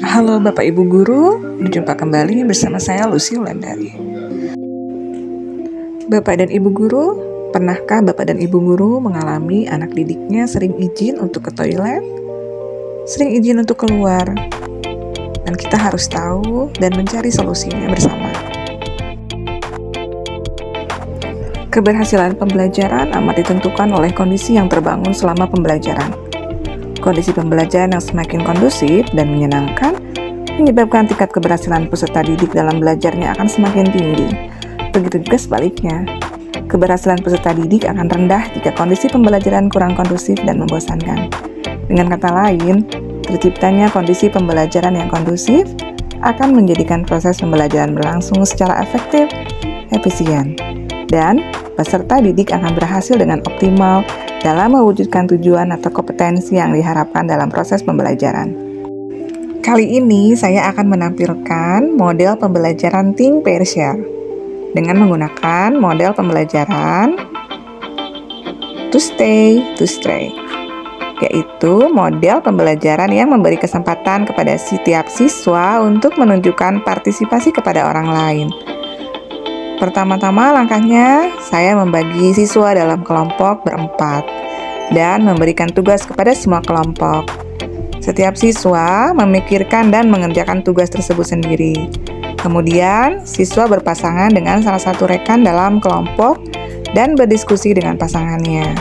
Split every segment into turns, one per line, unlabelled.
Halo Bapak Ibu Guru, berjumpa kembali bersama saya Lucy Wulandari. Bapak dan Ibu Guru, pernahkah Bapak dan Ibu Guru mengalami anak didiknya sering izin untuk ke toilet, sering izin untuk keluar, dan kita harus tahu dan mencari solusinya bersama. Keberhasilan pembelajaran amat ditentukan oleh kondisi yang terbangun selama pembelajaran. Kondisi pembelajaran yang semakin kondusif dan menyenangkan menyebabkan tingkat keberhasilan peserta didik dalam belajarnya akan semakin tinggi. Begitu juga sebaliknya, keberhasilan peserta didik akan rendah jika kondisi pembelajaran kurang kondusif dan membosankan. Dengan kata lain, terciptanya kondisi pembelajaran yang kondusif akan menjadikan proses pembelajaran berlangsung secara efektif, efisien, dan peserta didik akan berhasil dengan optimal dalam mewujudkan tujuan atau kompetensi yang diharapkan dalam proses pembelajaran. Kali ini saya akan menampilkan model pembelajaran Think, Pair, Share dengan menggunakan model pembelajaran To Stay, To Stray, yaitu model pembelajaran yang memberi kesempatan kepada setiap siswa untuk menunjukkan partisipasi kepada orang lain. Pertama-tama langkahnya, saya membagi siswa dalam kelompok berempat dan memberikan tugas kepada semua kelompok. Setiap siswa memikirkan dan mengerjakan tugas tersebut sendiri. Kemudian, siswa berpasangan dengan salah satu rekan dalam kelompok dan berdiskusi dengan pasangannya.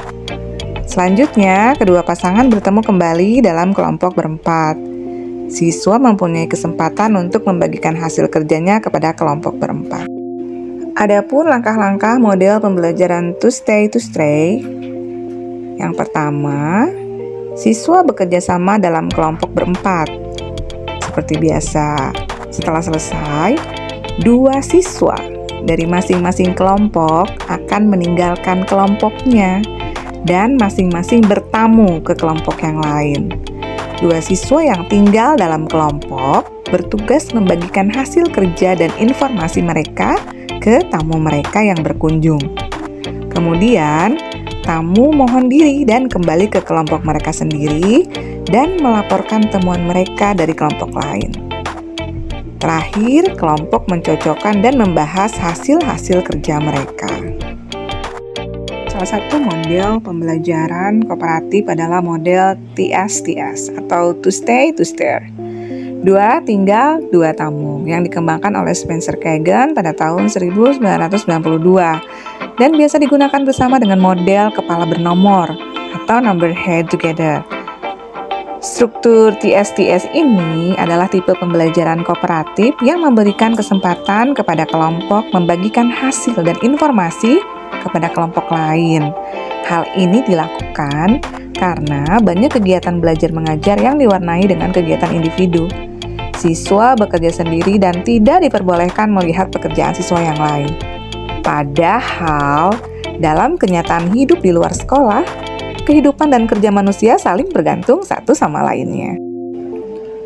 Selanjutnya, kedua pasangan bertemu kembali dalam kelompok berempat. Siswa mempunyai kesempatan untuk membagikan hasil kerjanya kepada kelompok berempat. Adapun langkah-langkah model pembelajaran To Stay, To Stray. Yang pertama, siswa bekerja sama dalam kelompok berempat. Seperti biasa, setelah selesai, dua siswa dari masing-masing kelompok akan meninggalkan kelompoknya dan masing-masing bertamu ke kelompok yang lain. Dua siswa yang tinggal dalam kelompok bertugas membagikan hasil kerja dan informasi mereka ke tamu mereka yang berkunjung. Kemudian, tamu mohon diri dan kembali ke kelompok mereka sendiri dan melaporkan temuan mereka dari kelompok lain. Terakhir, kelompok mencocokkan dan membahas hasil-hasil kerja mereka. Salah satu model pembelajaran kooperatif adalah model TSTS atau To Stay, To Stare. Dua tinggal, dua tamu yang dikembangkan oleh Spencer Kagan pada tahun 1992 dan biasa digunakan bersama dengan model kepala bernomor atau number head together. Struktur TSTS ini adalah tipe pembelajaran kooperatif yang memberikan kesempatan kepada kelompok membagikan hasil dan informasi kepada kelompok lain. Hal ini dilakukan karena banyak kegiatan belajar mengajar yang diwarnai dengan kegiatan individu. Siswa bekerja sendiri dan tidak diperbolehkan melihat pekerjaan siswa yang lain. Padahal, dalam kenyataan hidup di luar sekolah, kehidupan dan kerja manusia saling bergantung satu sama lainnya.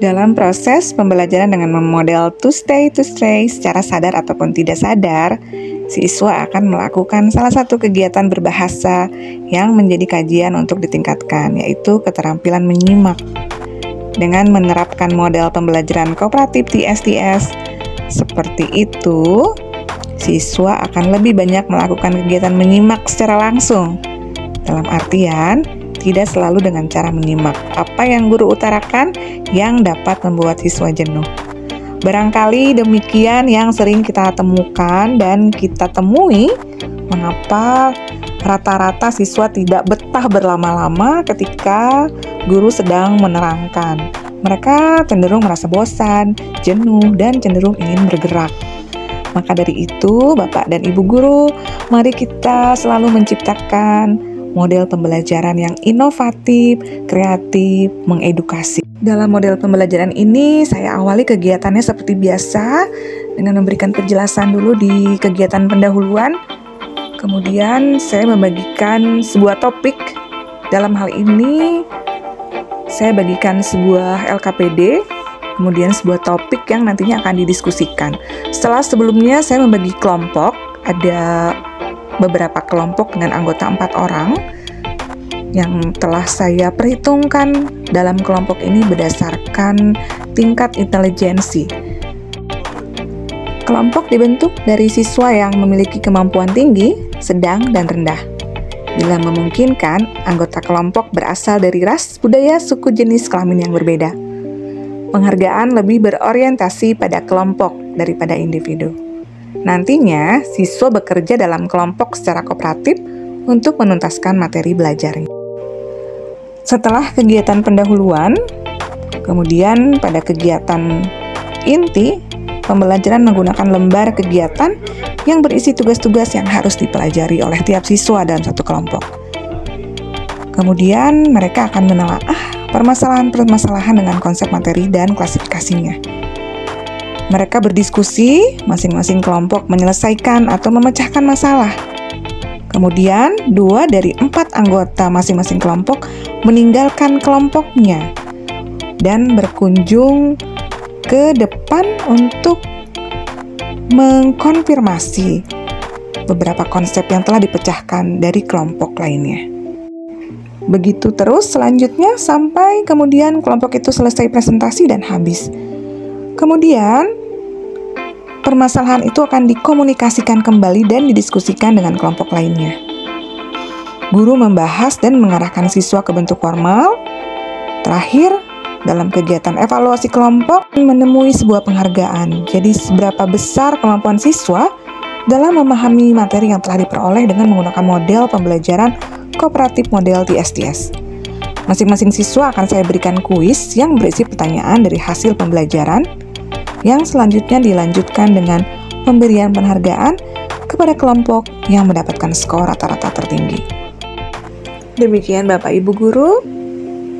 Dalam proses pembelajaran dengan memodel To Stay, To Stray secara sadar ataupun tidak sadar, siswa akan melakukan salah satu kegiatan berbahasa yang menjadi kajian untuk ditingkatkan, yaitu keterampilan menyimak. Dengan menerapkan model pembelajaran kooperatif TSTS seperti itu, siswa akan lebih banyak melakukan kegiatan menyimak secara langsung. Dalam artian, tidak selalu dengan cara menyimak apa yang guru utarakan yang dapat membuat siswa jenuh. Barangkali demikian yang sering kita temukan dan kita temui mengapa rata-rata siswa tidak betah berlama-lama ketika guru sedang menerangkan. Mereka cenderung merasa bosan, jenuh, dan cenderung ingin bergerak. Maka dari itu, Bapak dan Ibu Guru, mari kita selalu menciptakan model pembelajaran yang inovatif, kreatif, mengedukasi. Dalam model pembelajaran ini, saya awali kegiatannya seperti biasa dengan memberikan penjelasan dulu di kegiatan pendahuluan. Kemudian saya membagikan sebuah topik. Dalam hal ini, saya bagikan sebuah LKPD, kemudian sebuah topik yang nantinya akan didiskusikan. Sebelumnya saya membagi kelompok, ada beberapa kelompok dengan anggota 4 orang yang telah saya perhitungkan dalam kelompok ini berdasarkan tingkat intelijensi. Kelompok dibentuk dari siswa yang memiliki kemampuan tinggi, sedang, dan rendah. Bila memungkinkan, anggota kelompok berasal dari ras, budaya, suku, jenis kelamin yang berbeda. Penghargaan lebih berorientasi pada kelompok daripada individu. Nantinya, siswa bekerja dalam kelompok secara kooperatif untuk menuntaskan materi belajarnya. Setelah kegiatan pendahuluan, kemudian pada kegiatan inti, pembelajaran menggunakan lembar kegiatan yang berisi tugas-tugas yang harus dipelajari oleh tiap siswa dalam satu kelompok. Kemudian mereka akan menelaah permasalahan-permasalahan dengan konsep materi dan klasifikasinya. Mereka berdiskusi, masing-masing kelompok menyelesaikan atau memecahkan masalah. Kemudian, 2 dari 4 anggota masing-masing kelompok meninggalkan kelompoknya dan berkunjung ke depan untuk mengkonfirmasi beberapa konsep yang telah dipecahkan dari kelompok lainnya. Begitu terus selanjutnya sampai kemudian kelompok itu selesai presentasi dan habis. Kemudian permasalahan itu akan dikomunikasikan kembali dan didiskusikan dengan kelompok lainnya. Guru membahas dan mengarahkan siswa ke bentuk formal. Terakhir, dalam kegiatan evaluasi kelompok menemui sebuah penghargaan. Jadi seberapa besar kemampuan siswa dalam memahami materi yang telah diperoleh dengan menggunakan model pembelajaran kooperatif model TSTS. Masing-masing siswa akan saya berikan kuis yang berisi pertanyaan dari hasil pembelajaran yang selanjutnya dilanjutkan dengan pemberian penghargaan kepada kelompok yang mendapatkan skor rata-rata tertinggi. Demikian Bapak Ibu Guru,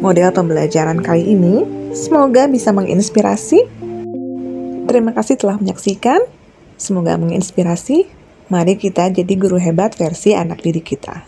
model pembelajaran kali ini semoga bisa menginspirasi. Terima kasih telah menyaksikan. Semoga menginspirasi. Mari kita jadi guru hebat versi anak didik kita.